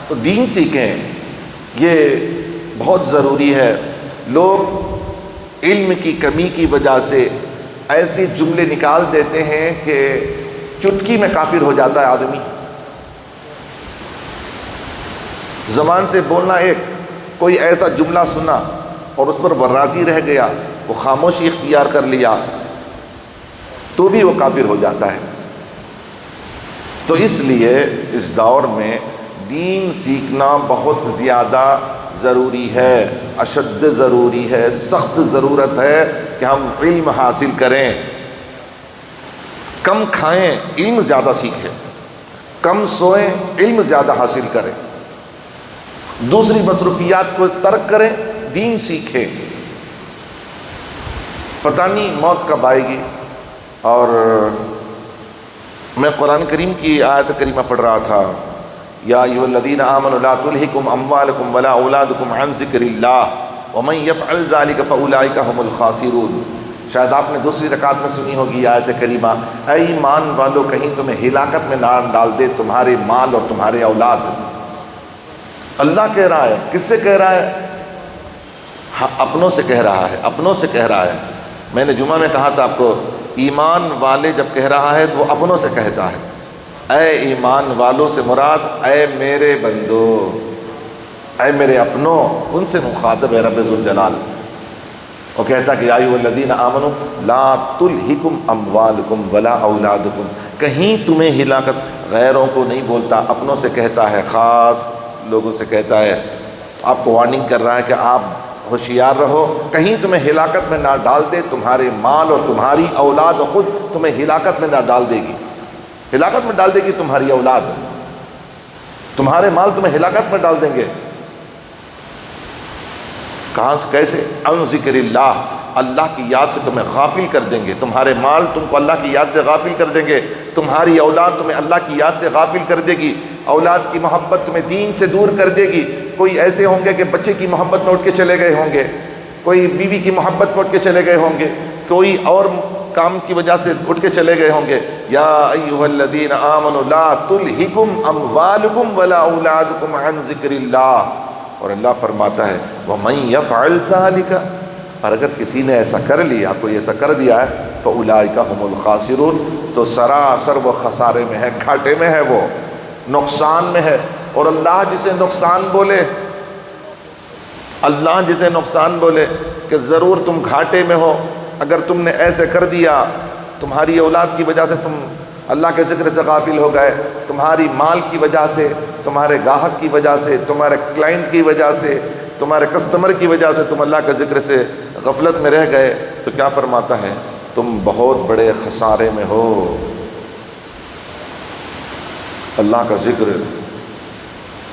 تو دین سیکھیں، یہ بہت ضروری ہے۔ لوگ علم کی کمی کی وجہ سے ایسے جملے نکال دیتے ہیں کہ چٹکی میں کافر ہو جاتا ہے آدمی۔ زبان سے بولنا ایک، کوئی ایسا جملہ سنا اور اس پر راضی رہ گیا، وہ خاموشی اختیار کر لیا، تو بھی وہ کافر ہو جاتا ہے۔ تو اس لیے اس دور میں دین سیکھنا بہت زیادہ ضروری ہے، اشد ضروری ہے، سخت ضرورت ہے کہ ہم علم حاصل کریں۔ کم کھائیں، علم زیادہ سیکھیں، کم سوئیں، علم زیادہ حاصل کریں، دوسری مصروفیات کو ترک کریں، دین سیکھیں۔ پتہ نہیں موت کب آئے گی۔ اور میں قرآن کریم کی آیت کریمہ پڑھ رہا تھا، یا ایھا الذین آمنوا لا تلہکم اموالکم ولا اولادکم عن ذکر اللہ ومن یفعل ذلک فاولئک هم الخاسرون۔ شاید آپ نے دوسری رکعت میں سنی ہوگی آیت کریمہ، اے ایمان والو کہیں تمہیں ہلاکت میں نہ ڈال دے تمہارے مال اور تمہارے اولاد۔ اللہ کہہ رہا ہے، کس سے کہہ رہا ہے؟ اپنوں سے کہہ رہا ہے، اپنوں سے کہہ رہا ہے۔ میں نے جمعہ میں کہا تھا آپ کو، ایمان والے جب کہہ رہا ہے تو وہ اپنوں سے کہتا ہے۔ اے ایمان والوں سے مراد اے میرے بندو، اے میرے اپنوں، ان سے مخاطب ہے رب ذوالجلال۔ وہ کہتا کہ یا ایھا الذین آمنوا لا تلہکم اموالکم ولا اولادکم، کہیں تمہیں ہلاکت، غیروں کو نہیں بولتا، اپنوں سے کہتا ہے، خاص لوگوں سے کہتا ہے۔ آپ کو وارننگ کر رہا ہے کہ آپ ہوشیار رہو، کہیں تمہیں ہلاکت میں نہ ڈال دے تمہارے مال اور تمہاری اولاد، خود تمہیں ہلاکت میں نہ ڈال دے گی، ہلاکت میں ڈال دے گی تمہاری اولاد، تمہارے مال تمہیں ہلاکت میں ڈال دیں گے۔ کہاں سے، کیسے؟ عن ذکر اللہ، اللہ کی یاد سے تمہیں غافل کر دیں گے، تمہارے مال تم کو اللہ کی یاد سے غافل کر دیں گے، تمہاری اولاد تمہیں اللہ کی یاد سے غافل کر دے گی، اولاد کی محبت تمہیں دین سے دور کر دے گی۔ کوئی ایسے ہوں گے کہ بچے کی محبت میں اٹھ کے چلے گئے ہوں گے، کوئی بیوی کی محبت میں اٹھ کے چلے گئے ہوں گے، کوئی اور کام کی وجہ سے اٹھ کے چلے گئے ہوں گے۔ یا ایھا الذین آمنوا لا تلہکم اموالکم ولا اولادکم عن ذکر اللہ، اور اللہ فرماتا ہے ومن یفعل ذلک، اور اگر کسی نے ایسا کر لیا، کوئی ایسا کر دیا ہے، فاولئک هم الخاسرون، تو سراسر وہ خسارے میں ہے، گھاٹے میں ہے، وہ نقصان میں ہے۔ اور اللہ جسے نقصان بولے، اللہ جسے نقصان بولے کہ ضرور تم گھاٹے میں ہو، اگر تم نے ایسے کر دیا، تمہاری اولاد کی وجہ سے تم اللہ کے ذکر سے غافل ہو گئے، تمہاری مال کی وجہ سے، تمہارے گاہک کی وجہ سے، تمہارے کلائنٹ کی وجہ سے، تمہارے کسٹمر کی وجہ سے تم اللہ کے ذکر سے غفلت میں رہ گئے، تو کیا فرماتا ہے؟ تم بہت بڑے خسارے میں ہو۔ اللہ کا ذکر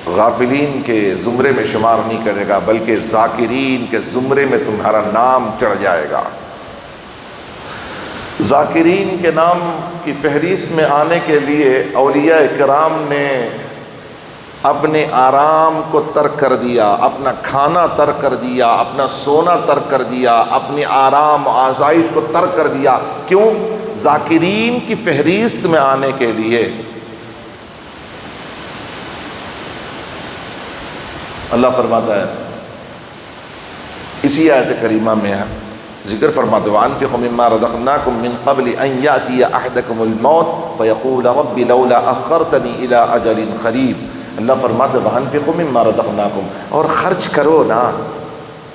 غافلین کے زمرے میں شمار نہیں کرے گا، بلکہ ذاکرین کے زمرے میں تمہارا نام چڑھ جائے گا۔ ذاکرین کے نام کی فہرست میں آنے کے لیے اولیاء کرام نے اپنے آرام کو ترک کر دیا، اپنا کھانا ترک کر دیا، اپنا سونا ترک کر دیا، اپنے آرام و آسائش کو ترک کر دیا۔ کیوں؟ ذاکرین کی فہرست میں آنے کے لیے۔ اللہ فرماتا ہے اسی آیت کریمہ میں ذکر فرماتے وَأَنفِقُوا مِمَّا رَزَقْنَاكُم مِّن قَبْلِ أَن يَأْتِيَ أَحَدَكُمُ الْمَوْتُ فَيَقُولَ رَبِّ لَوْلَا أَخَّرْتَنِي إِلَىٰ أَجَلٍ قَرِيبٍ۔ اللہ فرماتے وَأَنفِقُوا مِمَّا رَزَقْنَاكُم، اور خرچ کرو نا،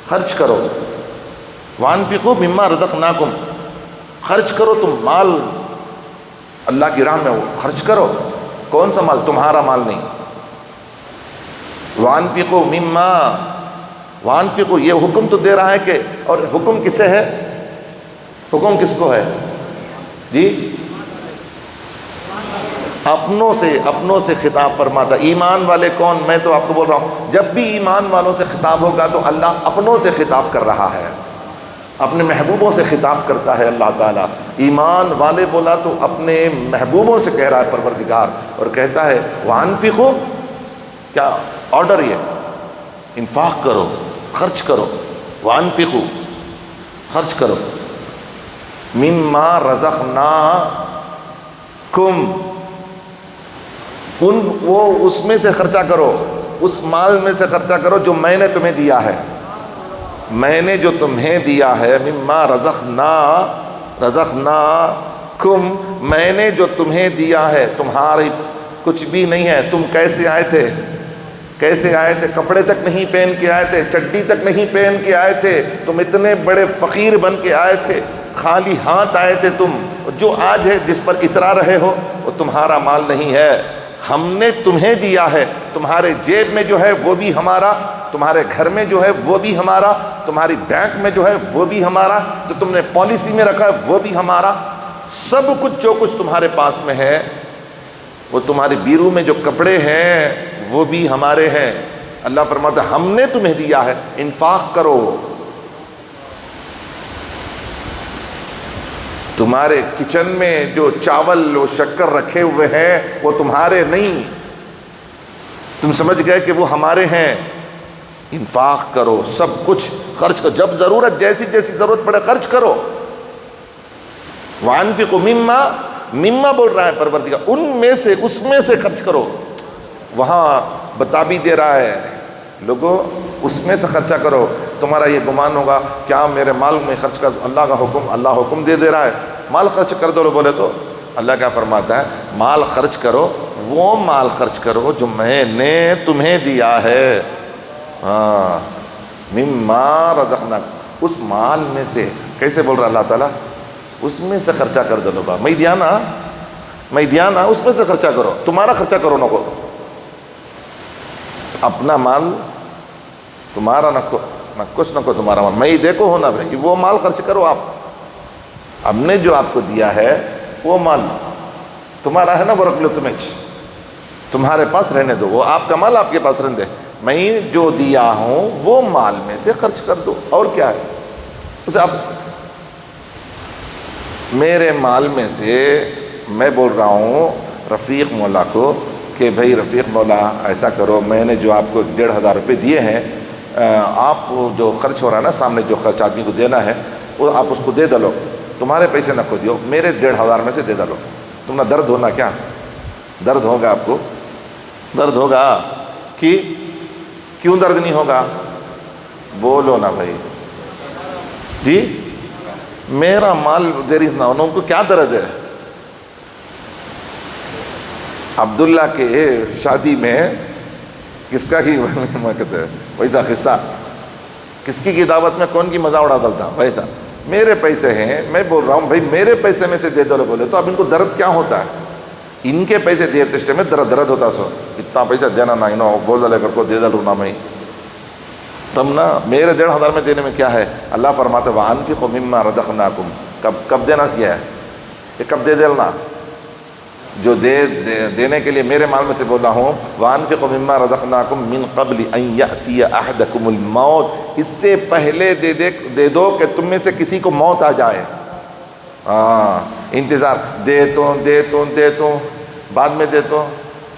خرچ کرو۔ وَأَنفِقُوا مِمَّا رَزَقْنَاكُم، خرچ کرو، تم مال اللہ کی راہ میں خرچ کرو۔ کون سا مال؟ تمہارا مال نہیں۔ وَأَنفِقُوا مِمَّا، وَأَنفِقُوا یہ حکم تو دے رہا ہے کہ، اور حکم کس سے ہے؟ حکم کس کو ہے جی؟ اپنوں سے خطاب فرماتا۔ ایمان والے کون؟ میں تو آپ کو بول رہا ہوں، جب بھی ایمان والوں سے خطاب ہوگا تو اللہ اپنوں سے خطاب کر رہا ہے، اپنے محبوبوں سے خطاب کرتا ہے اللہ تعالیٰ۔ ایمان والے بولا تو اپنے محبوبوں سے کہہ رہا ہے پروردگار، اور کہتا ہے وَأَنفِقُوا، کیا آرڈر؟ یہ انفاق کرو، خرچ کرو۔ وَأَنفِقُوا، خرچ کرو۔ مِمَّا رَزَقْنَاكُمْ، وہ اس میں سے خرچہ کرو اس مال میں سے خرچہ کرو جو میں نے تمہیں دیا ہے، میں نے جو تمہیں دیا ہے، مما رزقناکم، میں نے جو تمہیں دیا ہے، تمہاری کچھ بھی نہیں ہے۔ تم کیسے آئے تھے؟ کیسے آئے تھے؟ کپڑے تک نہیں پہن کے آئے تھے، چڈی تک نہیں پہن کے آئے تھے، تم اتنے بڑے فقیر بن کے آئے تھے، خالی ہاتھ آئے تھے تم۔ جو آج ہے جس پر اترا رہے ہو وہ تمہارا مال نہیں ہے، ہم نے تمہیں دیا ہے۔ تمہارے جیب میں جو ہے وہ بھی ہمارا، تمہارے گھر میں جو ہے وہ بھی ہمارا، تمہاری بینک میں جو ہے وہ بھی ہمارا، جو تم نے پالیسی میں رکھا ہے وہ بھی ہمارا، سب کچھ جو کچھ تمہارے پاس میں ہے، وہ تمہاری بیرو میں جو کپڑے ہیں وہ بھی ہمارے ہیں۔ اللہ فرماتا ہے ہم نے تمہیں دیا ہے، انفاق کرو۔ تمہارے کچن میں جو چاول و شکر رکھے ہوئے ہیں وہ تمہارے نہیں، تم سمجھ گئے کہ وہ ہمارے ہیں۔ انفاق کرو، سب کچھ خرچ کرو، جب ضرورت جیسی جیسی ضرورت پڑے خرچ کرو۔ وَأَنفِقُوا مِمَّا بول رہا ہے پروردگار، ان میں سے، اس میں سے خرچ کرو۔ وہاں بتا بھی دے رہا ہے لوگوں اس میں سے خرچہ کرو۔ تمہارا یہ گمان ہوگا کیا میرے مال میں خرچ کر، اللہ کا حکم، اللہ حکم دے رہا ہے مال خرچ کر دو بولے تو اللہ کیا فرماتا ہے؟ مال خرچ کرو، وہ مال خرچ کرو جو میں نے تمہیں دیا ہے۔ ہاں، مما رزقناک، اس مال میں سے۔ کیسے بول رہا اللہ تعالیٰ؟ اس میں سے خرچہ کر دو لوگا، میں دیا نا، اس میں سے خرچہ کرو، تمہارا خرچہ کرو نہ کو، اپنا مال تمہارا نہ کچھ نہ کو تمہارا مال، میں ہی دیکھو ہونا بھائی، وہ مال خرچ کرو آپ۔ ہم نے جو آپ کو دیا ہے وہ مال تمہارا ہے نا، وہ رکھ لو، تمہیں تمہارے پاس رہنے دو، وہ آپ کا مال آپ کے پاس رہنے دے، میں جو دیا ہوں وہ مال میں سے خرچ کر دو۔ اور کیا ہے اسے آپ، میرے مال میں سے میں بول رہا ہوں رفیق مولا کو کہ بھائی رفیق مولا ایسا کرو، میں نے جو آپ کو 1,500 روپے دیے ہیں، آپ جو خرچ ہو رہا ہے نا، سامنے جو خرچ آدمی کو دینا ہے وہ آپ اس کو دے ڈالو، تمہارے پیسے نہ کو دیو، میرے 1,500 میں سے دے ڈالو۔ تم نہ درد ہونا، کیا درد ہوگا آپ کو؟ درد ہوگا کہ کیوں درد نہیں ہوگا؟ بولو نا بھائی جی، میرا مال دیر از نہ، ان کو کیا درد ہے؟ عبداللہ کے شادی میں کس کا کی کہتے ہیں ویسا قصہ، کس کی دعوت میں کون کی مزہ اڑا ڈالتا ویسا، میرے پیسے ہیں، میں بول رہا ہوں بھائی میرے پیسے میں سے دے دو بولے تو اب ان کو درد کیا ہوتا ہے؟ ان کے پیسے دے تشتے میں درد ہوتا سو، اتنا پیسہ دینا نہ انہوں بول ڈالے کر کو دے ڈالوں نہ میں تم نا، میرے 1,500 میں دینے میں کیا ہے؟ اللہ فرماتے وَأَنفِقُوا مِمَّا رَزَقْنَاكُمْ، کب دینا سیا ہے یہ، کب دے دینا، جو دینے کے لیے میرے مال میں سے بولا ہوں، وَأَنفِقُوا مِمَّا رَزَقْنَاكُمْ مِنْ قَبْلِ أَنْ يَأْتِيَ أَحَدَكُمُ الْمَوْتُ، اس سے پہلے دے دو کہ تم میں سے کسی کو موت آ جائے۔ انتظار، دیتا ہوں بعد میں دیتا ہوں،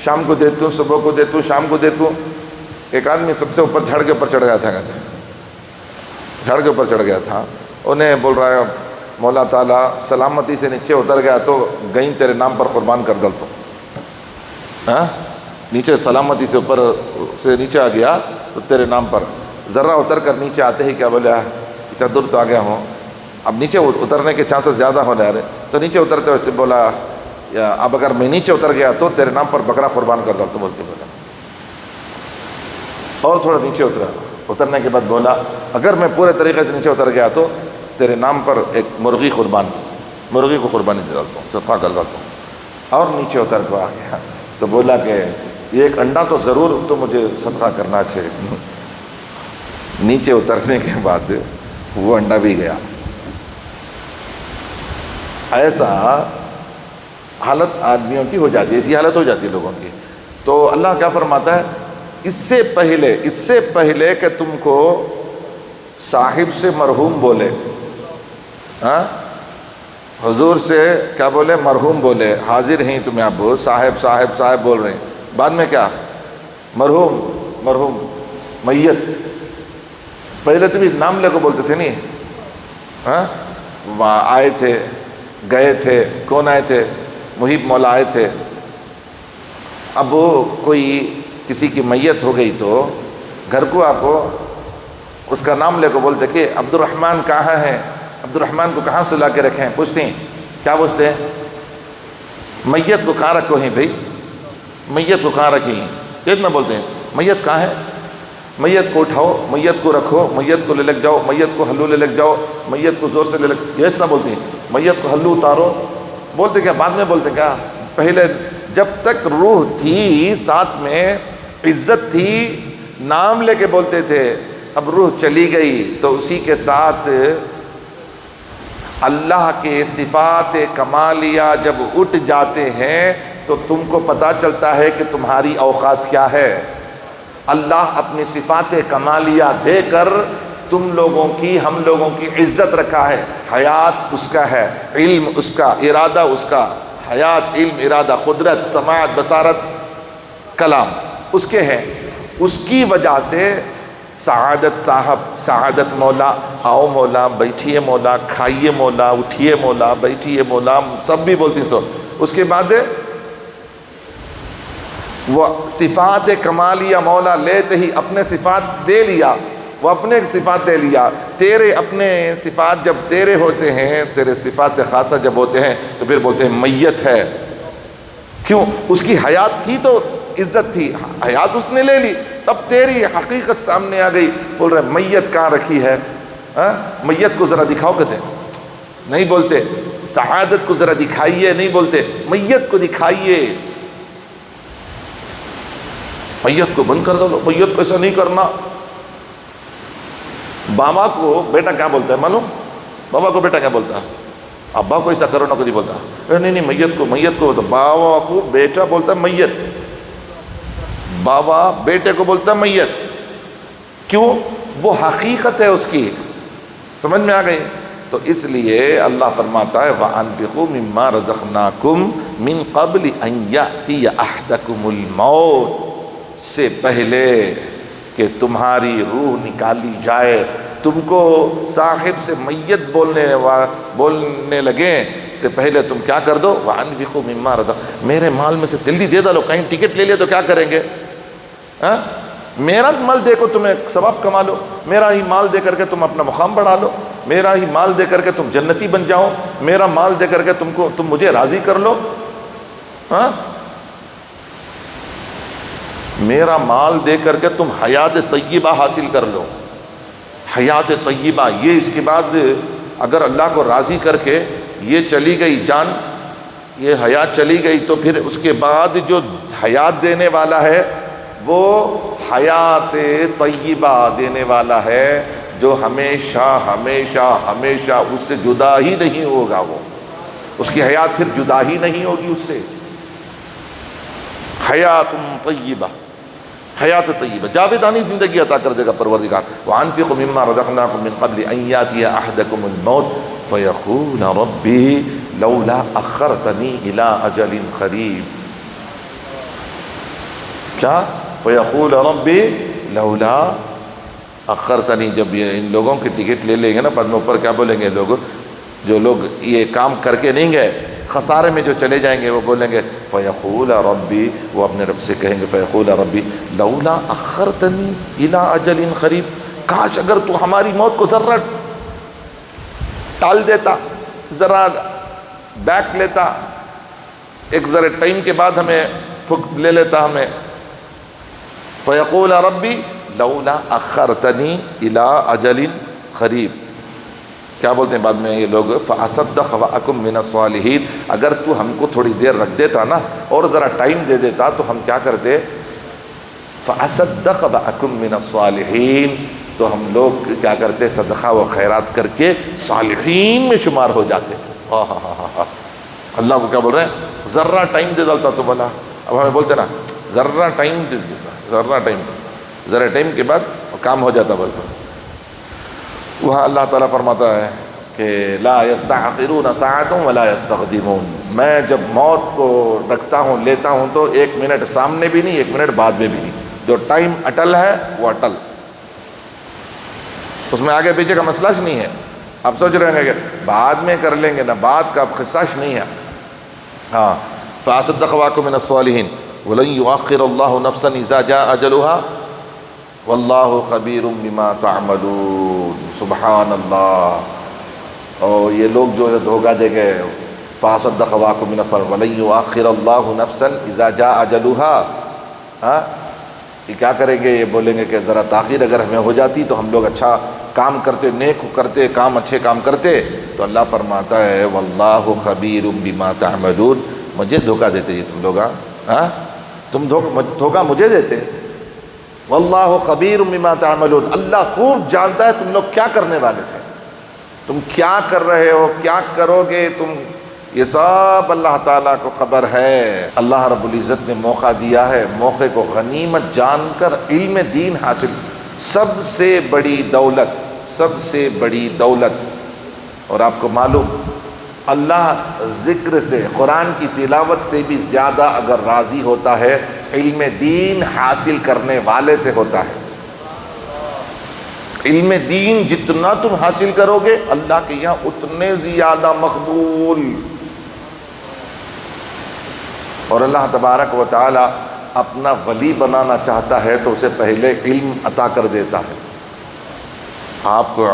شام کو دیتا ہوں، صبح کو دیتا ہوں، شام کو دیتا ہوں۔ ایک آدمی سب سے اوپر جھڑ کے اوپر چڑھ گیا تھا، جھڑ کے اوپر چڑھ گیا تھا، انہیں بول رہا ہے مولا تعالیٰ سلامتی سے نیچے اتر گیا تو گئیں تیرے نام پر قربان کر ڈالتا ہوں، نیچے سلامتی سے اوپر سے نیچے آ گیا تو تیرے نام پر، ذرا اتر کر نیچے آتے ہی کیا بولے اتنا دور تو آ گیا ہوں، اب نیچے اترنے کے چانسز زیادہ ہونے آ رہے، تو نیچے اترتے ہوئے بولا اب اگر میں نیچے اتر گیا تو تیرے نام پر بکرا قربان کر ڈالتا ہوں بول کے بولا، اور تھوڑا نیچے اترا، اترنے کے بعد بولا اگر میں پورے طریقے سے نیچے اتر گیا تو تیرے نام پر ایک مرغی کو قربانی دے ڈالتا ہوں، صدقہ کر ڈالتا ہوں، اور نیچے اتر کے آ گیا تو بولا کہ یہ ایک انڈا تو ضرور تو مجھے صدقہ کرنا چاہیے۔ اس نے نیچے اترنے کے بعد وہ انڈا بھی گیا۔ ایسا حالت آدمیوں کی ہو جاتی ہے، ایسی حالت ہو جاتی ہے لوگوں کی۔ تو اللہ کیا فرماتا ہے، اس سے پہلے کہ تم کو صاحب سے مرحوم بولے، حضور سے کیا بولے، مرحوم بولے، حاضر ہیں تمہیں اب صاحب بول رہے ہیں، بعد میں کیا مرحوم میت، پہلے تو بھی نام لے کو بولتے تھے نہیں، وہاں آئے تھے گئے تھے، کون آئے تھے، محیب مولا آئے تھے، اب کوئی کسی کی میت ہو گئی تو گھر کو آپ کو اس کا نام لے کو بولتے کہ عبد الرحمن کہاں ہے، عبد الرحمن کو کہاں سے لا کے رکھیں، پوچھتے ہیں کیا پوچھتے ہیں؟ میت کو کہاں رکھو ہیں بھائی، میت کو کہاں رکھیں ہیں، یہ اتنا بولتے ہیں میت کہاں ہے، میت کو اٹھاؤ، میت کو رکھو، میت کو لے لگ جاؤ، میت کو ہلو لے لگ جاؤ، میت کو زور سے لے لگ، یہ اتنا بولتے ہیں، میت کو ہلو اتارو، بولتے کیا بعد میں بولتے کیا؟ پہلے جب تک روح تھی ساتھ میں عزت تھی نام لے کے بولتے تھے، اب روح چلی گئی تو اسی کے ساتھ اللہ کے صفات کمالیہ جب اٹھ جاتے ہیں تو تم کو پتہ چلتا ہے کہ تمہاری اوقات کیا ہے۔ اللہ اپنی صفات کمالیہ دے کر تم لوگوں کی، ہم لوگوں کی عزت رکھا ہے۔ حیات اس کا ہے، علم اس کا، ارادہ اس کا، حیات، علم، ارادہ، قدرت، سماعت، بصارت، کلام اس کے ہیں۔ اس کی وجہ سے سعادت صاحب، سعادت مولا، آؤ مولا، بیٹھیے مولا، کھائیے مولا، اٹھیے مولا، بیٹھیے مولا، سب بھی بولتی سو۔ اس کے بعد وہ صفات کمالیہ مولا لیتے ہی اپنے صفات دے لیا، وہ اپنے صفات دے لیا۔ تیرے اپنے صفات جب تیرے ہوتے ہیں، تیرے صفات خاصہ جب ہوتے ہیں تو پھر بولتے ہیں میت ہے۔ کیوں؟ اس کی حیات تھی تو عزت تھی، حیات اس نے لے لی، تب تیری حقیقت سامنے آ گئی۔ بول رہے میت کہاں رکھی ہے، میت کو ذرا دکھاؤ کہتے ہیں، نہیں بولتے سعادت کو ذرا دکھائیے، نہیں بولتے میت کو دکھائیے۔ میت کو بند کر دو، میت کو ایسا نہیں کرنا۔ بابا کو بیٹا کیا بولتا ہے معلوم؟ بابا کو بیٹا کیا بولتا ہے؟ ابا کو ایسا کرو نہ کبھی بولتا نہیں نہیں میت کو بابا کو بیٹا بولتا ہے میت، بابا بیٹے کو بولتا ہے میت۔ کیوں؟ وہ حقیقت ہے اس کی، سمجھ میں آ گئی؟ تو اس لیے اللہ فرماتا ہے وَأَنفِقُوا مِمَّا رَزَقْنَاكُمْ مِن قَبْلِ أَن يَأْتِيَ أَحَدَكُمُ الْمَوْتُ، سے پہلے کہ تمہاری روح نکالی جائے، تم کو صاحب سے میت بولنے لگے سے پہلے تم کیا کر دو؟ وَأَنفِقُوا مِمَّا رَزَقْنَاكُمْ، میرے مال میں سے جلدی دے دو۔ کہیں ٹکٹ لے لیا تو کیا کریں گے؟ میرا مال دے کو تمہیں ثواب کما لو، میرا ہی مال دے کر کے تم اپنا مقام بڑھا لو، میرا ہی مال دے کر کے تم جنتی بن جاؤ، میرا مال دے کر کے تم مجھے راضی کر لو۔ میرا مال دے کر کے تم حیات طیبہ حاصل کر لو۔ حیات طیبہ، یہ اس کے بعد اگر اللہ کو راضی کر کے یہ چلی گئی جان، یہ حیات چلی گئی تو پھر اس کے بعد جو حیات دینے والا ہے وہ حیات طیبہ دینے والا ہے، جو ہمیشہ ہمیشہ ہمیشہ اس سے جدا ہی نہیں ہوگا، وہ اس کی حیات پھر جدا ہی نہیں ہوگی اس سے۔ حیات طیبہ، حیات طیبہ، جاویدانی زندگی عطا کر دے گا پروردگار۔ وَأَنفِقُوا مِمَّا رَزَقْنَاكُم مِّن قَبْلِ أَن يَأْتِيَ أَحَدَكُمُ الْمَوْتُ فَيَقُولَ رَبِّي لَوْلَا أَخَّرْتَنِي إِلَىٰ أَجَلٍ قَرِيبٍ۔ کیا؟ فَيَقُولَ رَبِّي لَوْلَا أَخَّرْتَنِي۔ جب یہ ان لوگوں کی ٹکٹ لے لیں گے نا بعد میں اوپر کیا بولیں گے لوگ، جو لوگ یہ کام کر کے نہیں گئے، خسارے میں جو چلے جائیں گے، وہ بولیں گے فَيَقُولَ رَبِّي، وہ اپنے رب سے کہیں گے فَيَقُولَ رَبِّي لَوْلَا أَخَّرْتَنِي إِلَىٰ أَجَلٍ قَرِيبٍ، کاش اگر تو ہماری موت کو ذرا ٹال دیتا، ذرا بیک لیتا، ایک ذرا ٹائم کے بعد ہمیں لے لیتا ہمیں۔ فَيَقُولَ رَبِّي لَوْلَا أَخَّرْتَنِي إِلَىٰ أَجَلٍ قَرِيبٍ۔ کیا بولتے ہیں بعد میں یہ لوگ؟ فَأَصَدَّقَ وَأَكُن مِّنَ الصَّالِحِينَ، اگر تو ہم کو تھوڑی دیر رکھ دیتا نا اور ذرا ٹائم دے دیتا تو ہم کیا کرتے؟ فَأَصَدَّقَ وَأَكُن مِّنَ الصَّالِحِينَ، تو ہم لوگ کیا کرتے؟ صدقہ و خیرات کر کے صالحین میں شمار ہو جاتے۔ اللہ کو کیا بول رہے ہیں؟ ذرا ٹائم دے ڈالتا تو بلا۔ اب ہمیں بولتے نا ذرا ٹائم دے دیتا، ذرا ٹائم کے بعد کام ہو جاتا بولتا۔ وہاں اللہ تعالیٰ فرماتا ہے کہ لا یستعخرون ساعة ولا یستقدمون، میں جب موت کو رکھتا ہوں لیتا ہوں تو 1 منٹ سامنے بھی نہیں، 1 منٹ بعد میں بھی نہیں، جو ٹائم اٹل ہے وہ اٹل، اس میں آگے پیچھے کا مسئلہ نہیں ہے۔ آپ سوچ رہے ہیں کہ بعد میں کر لیں گے نا، بعد کا قصہ نہیں ہے۔ ہاں فَأَصَدَّقَ وَأَكُن مِّنَ الصَّالِحِينَ وَلَن يُؤَخِّرَ اللَّهُ نَفْسًا إِذَا جَاءَ أَجَلُهَا وَاللَّهُ خَبِيرٌ بِمَا تَعْمَلُونَ۔ سبحان اللہ۔ اور یہ لوگ جو دھوکہ دے گئے، فَأَصَدَّقَ مِنَ الصَّالِحِينَ وَلَن يُؤَخِّرَ اللَّهُ نَفْسًا إِذَا جَاءَ أَجَلُهَا۔ یہ کیا کریں گے؟ یہ بولیں گے کہ ذرا تاخیر اگر ہمیں ہو جاتی تو ہم لوگ اچھا کام کرتے، نیک کرتے، اچھے کام کرتے۔ تو اللہ فرماتا ہے واللہ خبیر بما تعملون، مجھے دھوکہ دیتے یہ تم لوگ، تم دھوکہ مجھے دیتے۔ واللہ خبیر بما تعملون، اللہ خوب جانتا ہے تم لوگ کیا کرنے والے تھے، تم کیا کر رہے ہو، کیا کرو گے تم، یہ سب اللہ تعالیٰ کو خبر ہے۔ اللہ رب العزت نے موقع دیا ہے، موقع کو غنیمت جان کر علم دین حاصل، سب سے بڑی دولت، سب سے بڑی دولت۔ اور آپ کو معلوم اللہ ذکر سے، قرآن کی تلاوت سے بھی زیادہ اگر راضی ہوتا ہے علم دین حاصل کرنے والے سے ہوتا ہے۔ علم دین جتنا تم حاصل کرو گے اللہ کے یہاں اتنے زیادہ مقبول۔ اور اللہ تبارک و تعالی اپنا ولی بنانا چاہتا ہے تو اسے پہلے علم عطا کر دیتا ہے۔ آپ کو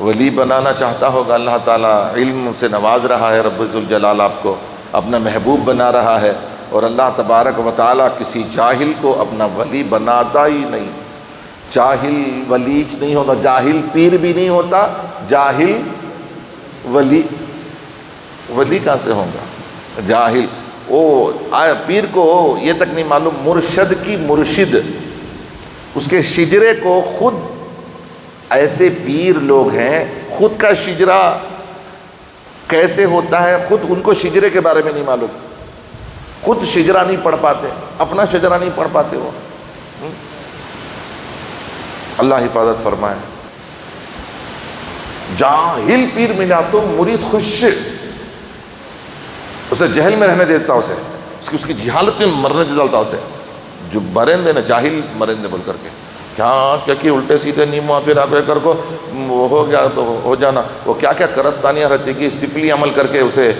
ولی بنانا چاہتا ہوگا، اللہ تعالیٰ علم سے نواز رہا ہے، رب ذوالجلال آپ کو اپنا محبوب بنا رہا ہے، اور اللہ تبارک و تعالیٰ کسی جاہل کو اپنا ولی بناتا ہی نہیں۔ جاہل ولی نہیں ہوتا، جاہل پیر بھی نہیں ہوتا، جاہل ولی کہاں سے ہوگا؟ جاہل پیر کو یہ تک نہیں معلوم مرشد کی مرشد، اس کے شجرے کو خود، ایسے پیر لوگ ہیں خود کا شجرہ کیسے ہوتا ہے خود ان کو شجرے کے بارے میں نہیں معلوم، خود شجرہ نہیں پڑھ پاتے، اپنا شجرہ نہیں پڑھ پاتے وہ۔ اللہ حفاظت فرمائے۔ جاہل پیر ملا تو مرید خوش، اسے جہل میں رہنے دیتا، اس کی جہالت میں مرنے دیتا، اسے جو مرندے نا جاہل مرندے بول کر کے کیا کہ الٹے سیدھے نیمو پھر آپ کر کو ہو گیا تو ہو جانا، وہ کیا کرستانیاں رہتی کہ سفلی عمل کر کے اسے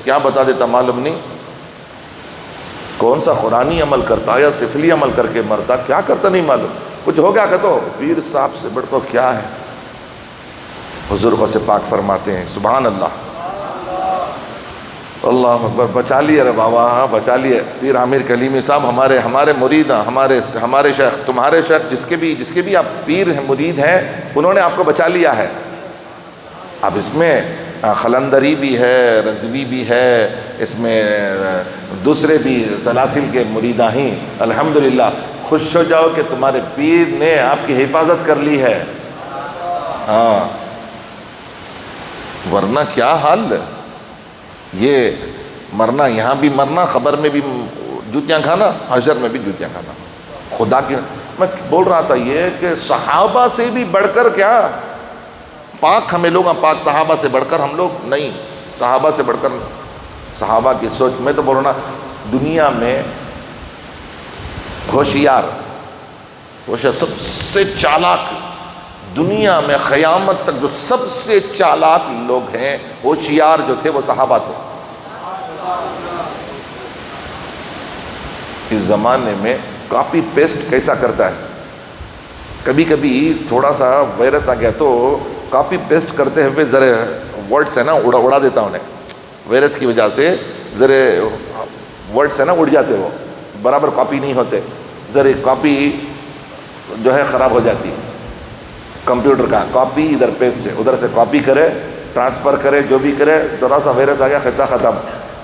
کیا بتا دیتا معلوم نہیں، کون سا قرآنی عمل کرتا یا سفلی عمل کر کے مرتا، کیا کرتا نہیں معلوم، کچھ ہو گیا کہ تو پیر صاحب سے بڑھ کو کیا ہے۔ حضور کو سے پاک فرماتے ہیں سبحان اللہ، اللہ اکبر، بچا لیے رے بابا، بچا لیے۔ پیر عامر کلیمی صاحب ہمارے مرید ہیں، ہمارے شیخ، تمہارے شیخ جس کے بھی آپ پیر ہیں مرید ہیں، انہوں نے آپ کو بچا لیا ہے۔ اب اس میں خلندری بھی ہے، رضوی بھی ہے، اس میں دوسرے بھی سلاسل کے مریدہ ہی، الحمدللہ خوش ہو جاؤ کہ تمہارے پیر نے آپ کی حفاظت کر لی ہے۔ ہاں ورنہ کیا حال، یہ مرنا، یہاں بھی مرنا، خبر میں بھی جوتیاں کھانا، حشر میں بھی جوتیاں کھانا۔ خدا کی میں بول رہا تھا یہ کہ صحابہ سے بھی بڑھ کر کیا پاک ہمیں لوگ، پاک صحابہ سے بڑھ کر ہم لوگ نہیں، صحابہ سے بڑھ کر صحابہ کی سوچ، میں تو بول رہا دنیا میں ہوشیار سب سے چالاک، دنیا میں قیامت تک جو سب سے چالاک لوگ ہیں، ہوشیار جو تھے وہ صحابہ تھے۔ اس زمانے میں کاپی پیسٹ کیسا کرتا ہے، کبھی کبھی تھوڑا سا وائرس آ گیا تو کاپی پیسٹ کرتے ہوئے ذرا ورڈس ہے نا اڑا دیتا انہیں، وائرس کی وجہ سے ذرا ورڈس ہے نا اڑ جاتے، وہ برابر کاپی نہیں ہوتے، ذرا کاپی جو ہے خراب ہو جاتی۔ کمپیوٹر کا کاپی ادھر پیسٹ ہے، ادھر سے کاپی کرے، ٹرانسفر کرے، جو بھی کرے، ذرا سا وائرس آ گیا خطہ ختم۔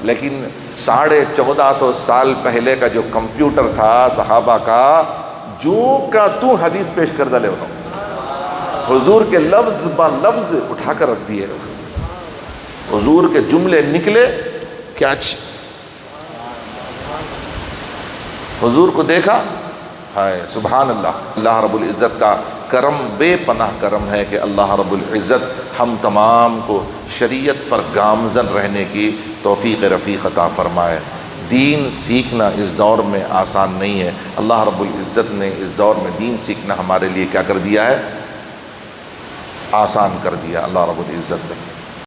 لیکن 1450 سال پہلے کا جو کمپیوٹر تھا صحابہ کا، جو کا تو حدیث پیش کر ڈالے انہوں، حضور کے لفظ با لفظ اٹھا کر رکھ دیے، حضور کے جملے نکلے کیا حضور کو دیکھا، ہائے سبحان اللہ۔ اللہ رب العزت کا کرم بے پناہ کرم ہے کہ اللہ رب العزت ہم تمام کو شریعت پر گامزن رہنے کی توفیق رفیق عطا فرمائے۔ دین سیکھنا اس دور میں آسان نہیں ہے، اللہ رب العزت نے اس دور میں دین سیکھنا ہمارے لیے کیا کر دیا ہے، آسان کر دیا اللہ رب العزت نے۔